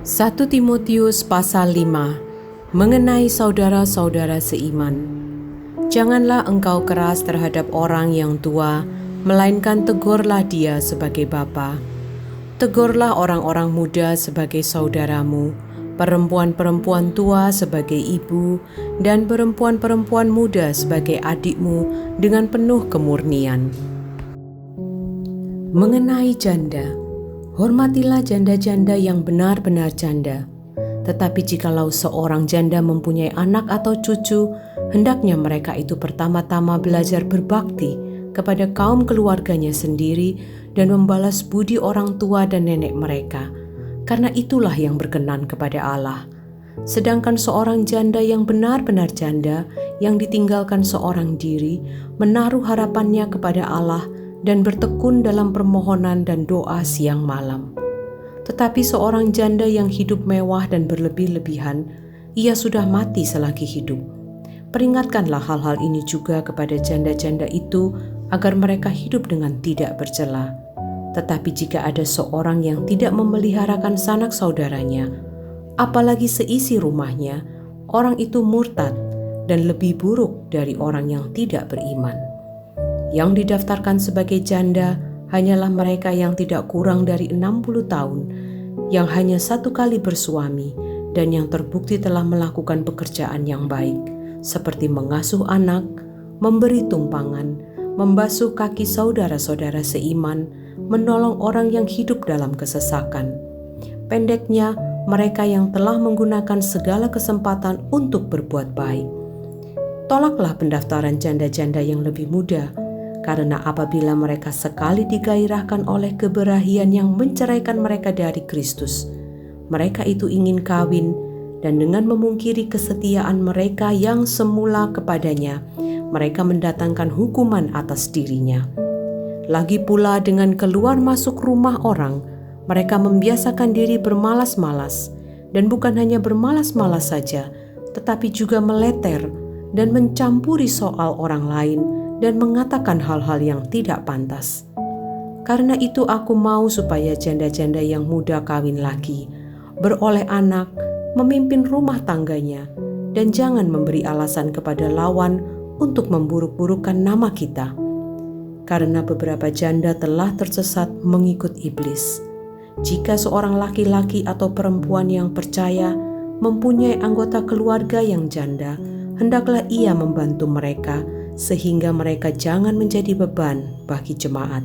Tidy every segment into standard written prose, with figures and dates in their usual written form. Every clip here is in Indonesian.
1 Timotius pasal 5 mengenai saudara-saudara seiman. Janganlah engkau keras terhadap orang yang tua, melainkan tegurlah dia sebagai bapa. Tegurlah orang-orang muda sebagai saudaramu, perempuan-perempuan tua sebagai ibu, dan perempuan-perempuan muda sebagai adikmu dengan penuh kemurnian. Mengenai janda, hormatilah janda-janda yang benar-benar janda. Tetapi jikalau seorang janda mempunyai anak atau cucu, hendaknya mereka itu pertama-tama belajar berbakti kepada kaum keluarganya sendiri dan membalas budi orang tua dan nenek mereka, karena itulah yang berkenan kepada Allah. Sedangkan seorang janda yang benar-benar janda, yang ditinggalkan seorang diri, menaruh harapannya kepada Allah dan bertekun dalam permohonan dan doa siang malam. Tetapi seorang janda yang hidup mewah dan berlebih-lebihan, ia sudah mati selagi hidup. Peringatkanlah hal-hal ini juga kepada janda-janda itu, agar mereka hidup dengan tidak bercela. Tetapi jika ada seorang yang tidak memeliharakan sanak saudaranya, apalagi seisi rumahnya, orang itu murtad dan lebih buruk dari orang yang tidak beriman. Yang didaftarkan sebagai janda hanyalah mereka yang tidak kurang dari 60 tahun, yang hanya satu kali bersuami, dan yang terbukti telah melakukan pekerjaan yang baik, seperti mengasuh anak, memberi tumpangan, membasuh kaki saudara-saudara seiman, menolong orang yang hidup dalam kesesakan. Pendeknya, mereka yang telah menggunakan segala kesempatan untuk berbuat baik. Tolaklah pendaftaran janda-janda yang lebih muda, karena apabila mereka sekali digairahkan oleh keberahian yang menceraikan mereka dari Kristus, mereka itu ingin kawin, dan dengan memungkiri kesetiaan mereka yang semula kepadanya, mereka mendatangkan hukuman atas dirinya. Lagi pula dengan keluar masuk rumah orang, mereka membiasakan diri bermalas-malas, dan bukan hanya bermalas-malas saja, tetapi juga meleter dan mencampuri soal orang lain, dan mengatakan hal-hal yang tidak pantas. Karena itu aku mau supaya janda-janda yang muda kawin lagi, beroleh anak, memimpin rumah tangganya, dan jangan memberi alasan kepada lawan untuk memburuk-burukkan nama kita. Karena beberapa janda telah tersesat mengikut iblis. Jika seorang laki-laki atau perempuan yang percaya mempunyai anggota keluarga yang janda, hendaklah ia membantu mereka, sehingga mereka jangan menjadi beban bagi jemaat.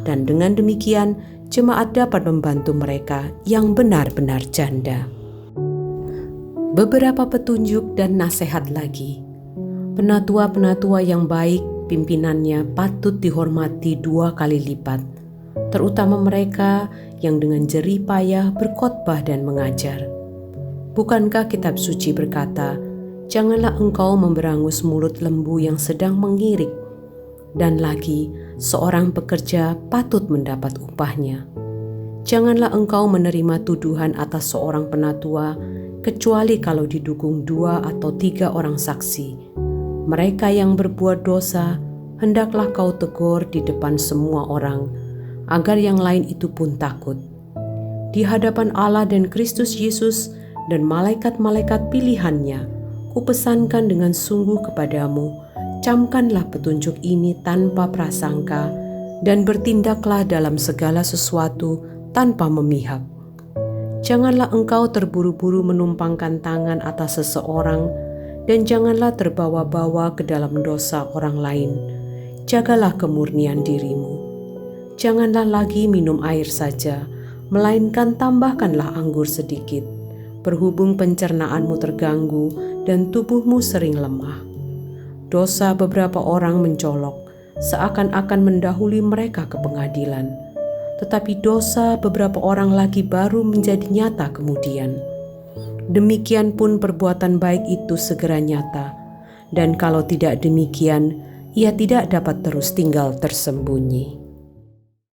Dan dengan demikian, jemaat dapat membantu mereka yang benar-benar janda. Beberapa petunjuk dan nasihat lagi. Penatua-penatua yang baik, pimpinannya patut dihormati 2 kali lipat, terutama mereka yang dengan jerih payah berkhotbah dan mengajar. Bukankah kitab suci berkata, "Janganlah engkau memberangus mulut lembu yang sedang mengirik," dan lagi, seorang pekerja patut mendapat upahnya. Janganlah engkau menerima tuduhan atas seorang penatua, kecuali kalau didukung 2 atau 3 orang saksi. Mereka yang berbuat dosa, hendaklah kau tegur di depan semua orang, agar yang lain itu pun takut. Di hadapan Allah dan Kristus Yesus dan malaikat-malaikat pilihannya, kupesankan dengan sungguh kepadamu, camkanlah petunjuk ini tanpa prasangka, dan bertindaklah dalam segala sesuatu tanpa memihak. Janganlah engkau terburu-buru menumpangkan tangan atas seseorang, dan janganlah terbawa-bawa ke dalam dosa orang lain. Jagalah kemurnian dirimu. Janganlah lagi minum air saja, melainkan tambahkanlah anggur sedikit, berhubung pencernaanmu terganggu dan tubuhmu sering lemah. Dosa beberapa orang mencolok, seakan-akan mendahului mereka ke pengadilan. Tetapi dosa beberapa orang lagi baru menjadi nyata kemudian. Demikian pun perbuatan baik itu segera nyata, dan kalau tidak demikian, ia tidak dapat terus tinggal tersembunyi.